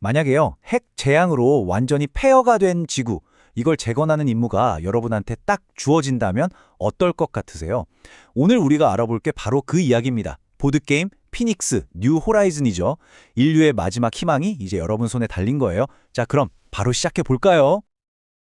만약에요, 핵 재앙으로 완전히 폐허가 된 지구, 이걸 재건하는 임무가 여러분한테 딱 주어진다면 어떨 것 같으세요? 오늘 우리가 알아볼 게 바로 그 이야기입니다. 보드게임 피닉스 뉴 호라이즌이죠. 인류의 마지막 희망이 이제 여러분 손에 달린 거예요. 자, 그럼 바로 시작해 볼까요?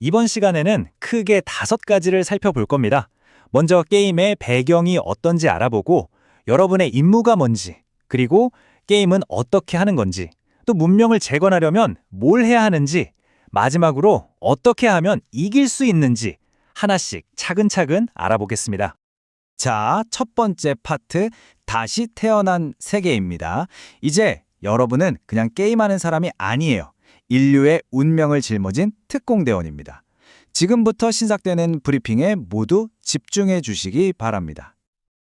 이번 시간에는 크게 5가지를 살펴볼 겁니다. 먼저 게임의 배경이 어떤지 알아보고 여러분의 임무가 뭔지, 그리고 게임은 어떻게 하는 건지, 또 문명을 재건하려면 뭘 해야 하는지, 마지막으로 어떻게 하면 이길 수 있는지 하나씩 차근차근 알아보겠습니다. 자, 첫 번째 파트, 다시 태어난 세계입니다. 이제 여러분은 그냥 게임하는 사람이 아니에요. 인류의 운명을 짊어진 특공대원입니다. 지금부터 시작되는 브리핑에 모두 집중해 주시기 바랍니다.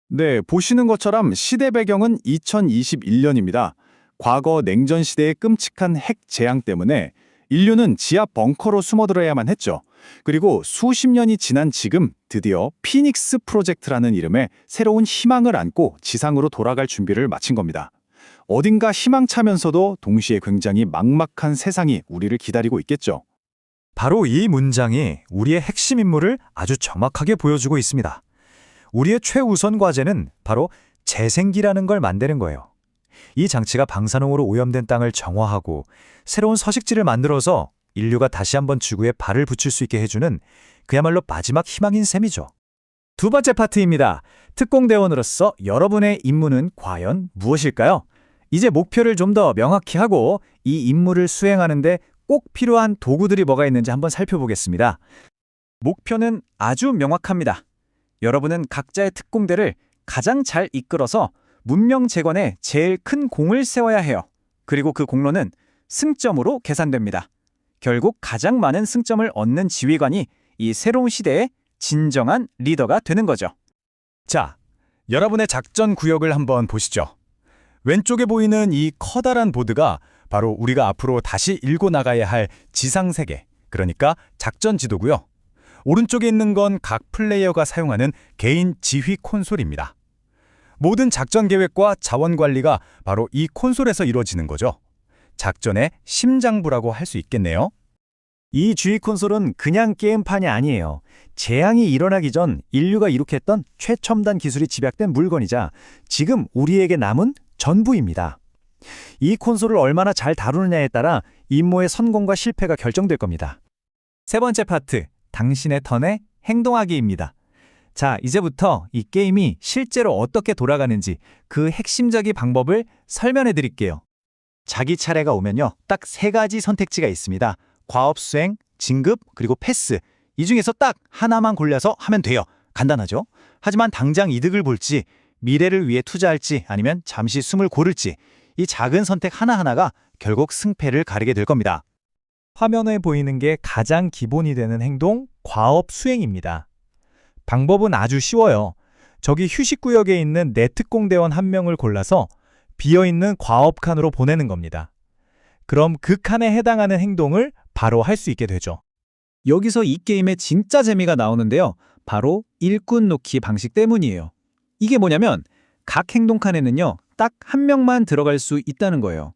네, 보시는 것처럼 시대 배경은 2021년입니다. 과거 냉전 시대의 끔찍한 핵 재앙 때문에 인류는 지하 벙커로 숨어들어야만 했죠. 그리고 수십 년이 지난 지금 드디어 피닉스 프로젝트라는 이름의 새로운 희망을 안고 지상으로 돌아갈 준비를 마친 겁니다. 어딘가 희망차면서도 동시에 굉장히 막막한 세상이 우리를 기다리고 있겠죠. 바로 이 문장이 우리의 핵심 임무를 아주 정확하게 보여주고 있습니다. 우리의 최우선 과제는 바로 재생기라는 걸 만드는 거예요. 이 장치가 방사능으로 오염된 땅을 정화하고 새로운 서식지를 만들어서 인류가 다시 한번 지구에 발을 붙일 수 있게 해주는 그야말로 마지막 희망인 셈이죠. 두 번째 파트입니다. 특공대원으로서 여러분의 임무는 과연 무엇일까요? 이제 목표를 좀 더 명확히 하고 이 임무를 수행하는데 꼭 필요한 도구들이 뭐가 있는지 한번 살펴보겠습니다. 목표는 아주 명확합니다. 여러분은 각자의 특공대를 가장 잘 이끌어서 문명 재건에 제일 큰 공을 세워야 해요. 그리고 그 공로는 승점으로 계산됩니다. 결국 가장 많은 승점을 얻는 지휘관이 이 새로운 시대의 진정한 리더가 되는 거죠. 자, 여러분의 작전 구역을 한번 보시죠. 왼쪽에 보이는 이 커다란 보드가 바로 우리가 앞으로 다시 읽고 나가야 할 지상세계, 그러니까 작전 지도고요. 오른쪽에 있는 건 각 플레이어가 사용하는 개인 지휘 콘솔입니다. 모든 작전 계획과 자원 관리가 바로 이 콘솔에서 이루어지는 거죠. 작전의 심장부라고 할 수 있겠네요. 이 지휘 콘솔은 그냥 게임판이 아니에요. 재앙이 일어나기 전 인류가 이룩했던 최첨단 기술이 집약된 물건이자 지금 우리에게 남은 전부입니다. 이 콘솔을 얼마나 잘 다루느냐에 따라 임무의 성공과 실패가 결정될 겁니다. 세 번째 파트, 당신의 턴에 행동하기입니다. 자, 이제부터 이 게임이 실제로 어떻게 돌아가는지 그 핵심적인 방법을 설명해 드릴게요. 자기 차례가 오면요, 딱 3가지 선택지가 있습니다. 과업 수행, 진급, 그리고 패스. 이 중에서 딱 하나만 골라서 하면 돼요. 간단하죠? 하지만 당장 이득을 볼지, 미래를 위해 투자할지, 아니면 잠시 숨을 고를지, 이 작은 선택 하나하나가 결국 승패를 가리게 될 겁니다. 화면에 보이는 게 가장 기본이 되는 행동, 과업 수행입니다. 방법은 아주 쉬워요. 저기 휴식구역에 있는 내 특공대원 1명을 골라서 비어있는 과업 칸으로 보내는 겁니다. 그럼 그 칸에 해당하는 행동을 바로 할 수 있게 되죠. 여기서 이 게임의 진짜 재미가 나오는데요. 바로 일꾼 놓기 방식 때문이에요. 이게 뭐냐면 각 행동 칸에는요, 딱 1명만 들어갈 수 있다는 거예요.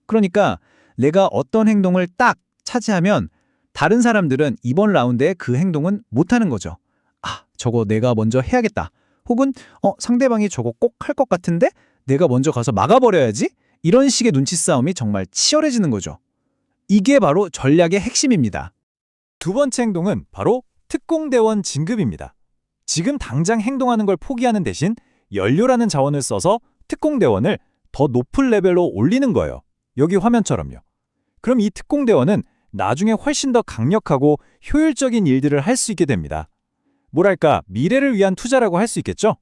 그러니까 내가 어떤 행동을 딱 차지하면 다른 사람들은 이번 라운드에 그 행동은 못하는 거죠. 아, 저거 내가 먼저 해야겠다. 혹은 상대방이 저거 꼭 할 것 같은데 내가 먼저 가서 막아버려야지? 이런 식의 눈치 싸움이 정말 치열해지는 거죠. 이게 바로 전략의 핵심입니다. 두 번째 행동은 바로 특공대원 진급입니다. 지금 당장 행동하는 걸 포기하는 대신 연료라는 자원을 써서 특공대원을 더 높은 레벨로 올리는 거예요. 여기 화면처럼요. 그럼 이 특공대원은 나중에 훨씬 더 강력하고 효율적인 일들을 할 수 있게 됩니다. 뭐랄까, 미래를 위한 투자라고 할 수 있겠죠?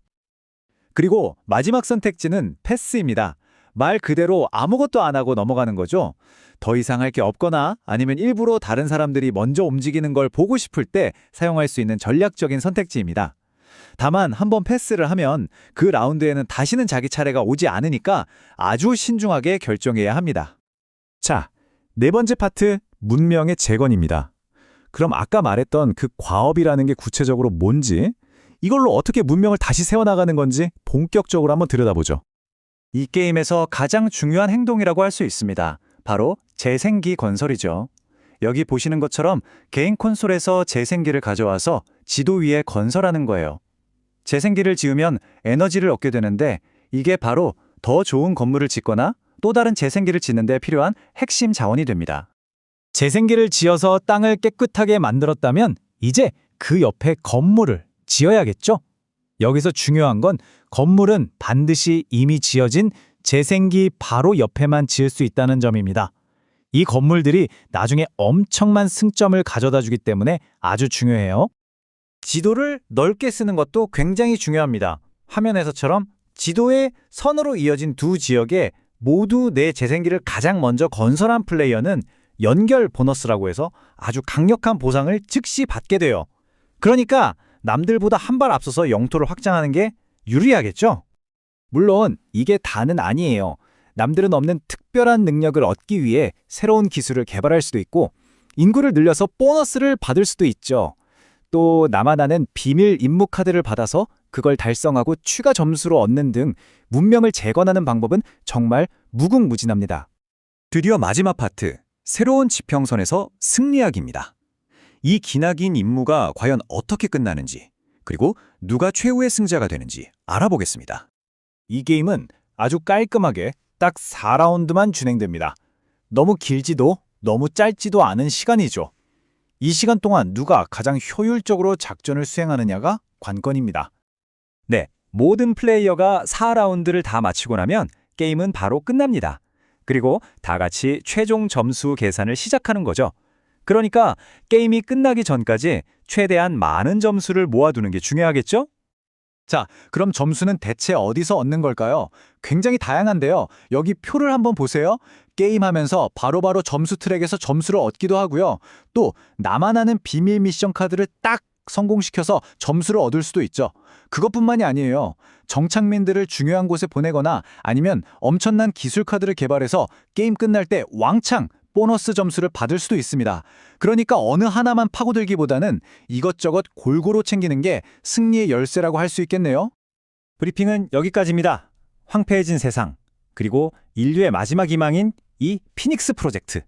그리고 마지막 선택지는 패스입니다. 말 그대로 아무것도 안 하고 넘어가는 거죠. 더 이상 할 게 없거나 아니면 일부러 다른 사람들이 먼저 움직이는 걸 보고 싶을 때 사용할 수 있는 전략적인 선택지입니다. 다만 한번 패스를 하면 그 라운드에는 다시는 자기 차례가 오지 않으니까 아주 신중하게 결정해야 합니다. 자, 4번째 파트, 문명의 재건입니다. 그럼 아까 말했던 그 과업이라는 게 구체적으로 뭔지, 이걸로 어떻게 문명을 다시 세워나가는 건지 본격적으로 한번 들여다보죠. 이 게임에서 가장 중요한 행동이라고 할 수 있습니다. 바로 재생기 건설이죠. 여기 보시는 것처럼 개인 콘솔에서 재생기를 가져와서 지도 위에 건설하는 거예요. 재생기를 지으면 에너지를 얻게 되는데 이게 바로 더 좋은 건물을 짓거나 또 다른 재생기를 짓는 데 필요한 핵심 자원이 됩니다. 재생기를 지어서 땅을 깨끗하게 만들었다면 이제 그 옆에 건물을 지어야겠죠? 여기서 중요한 건 건물은 반드시 이미 지어진 재생기 바로 옆에만 지을 수 있다는 점입니다. 이 건물들이 나중에 엄청난 승점을 가져다 주기 때문에 아주 중요해요. 지도를 넓게 쓰는 것도 굉장히 중요합니다. 화면에서처럼 지도의 선으로 이어진 두 지역에 모두 내 재생기를 가장 먼저 건설한 플레이어는 연결 보너스라고 해서 아주 강력한 보상을 즉시 받게 돼요. 그러니까 남들보다 한 발 앞서서 영토를 확장하는 게 유리하겠죠? 물론 이게 다는 아니에요. 남들은 없는 특별한 능력을 얻기 위해 새로운 기술을 개발할 수도 있고 인구를 늘려서 보너스를 받을 수도 있죠. 또 나만 아는 비밀 임무 카드를 받아서 그걸 달성하고 추가 점수를 얻는 등 문명을 재건하는 방법은 정말 무궁무진합니다. 드디어 마지막 파트, 새로운 지평선에서 승리하기입니다. 이 기나긴 임무가 과연 어떻게 끝나는지, 그리고 누가 최후의 승자가 되는지 알아보겠습니다. 이 게임은 아주 깔끔하게 딱 4라운드만 진행됩니다. 너무 길지도 너무 짧지도 않은 시간이죠. 이 시간 동안 누가 가장 효율적으로 작전을 수행하느냐가 관건입니다. 네, 모든 플레이어가 4라운드를 다 마치고 나면 게임은 바로 끝납니다. 그리고 다 같이 최종 점수 계산을 시작하는 거죠. 그러니까 게임이 끝나기 전까지 최대한 많은 점수를 모아두는 게 중요하겠죠? 자, 그럼 점수는 대체 어디서 얻는 걸까요? 굉장히 다양한데요. 여기 표를 한번 보세요. 게임하면서 바로바로 점수 트랙에서 점수를 얻기도 하고요. 또 나만 아는 비밀 미션 카드를 딱 성공시켜서 점수를 얻을 수도 있죠. 그것뿐만이 아니에요. 정착민들을 중요한 곳에 보내거나 아니면 엄청난 기술 카드를 개발해서 게임 끝날 때 왕창 보너스 점수를 받을 수도 있습니다. 그러니까 어느 하나만 파고들기보다는 이것저것 골고루 챙기는 게 승리의 열쇠라고 할 수 있겠네요. 브리핑은 여기까지입니다. 황폐해진 세상, 그리고 인류의 마지막 희망인 이 피닉스 프로젝트.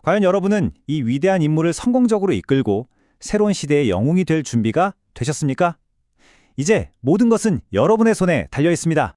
과연 여러분은 이 위대한 임무를 성공적으로 이끌고 새로운 시대의 영웅이 될 준비가 되셨습니까? 이제 모든 것은 여러분의 손에 달려 있습니다.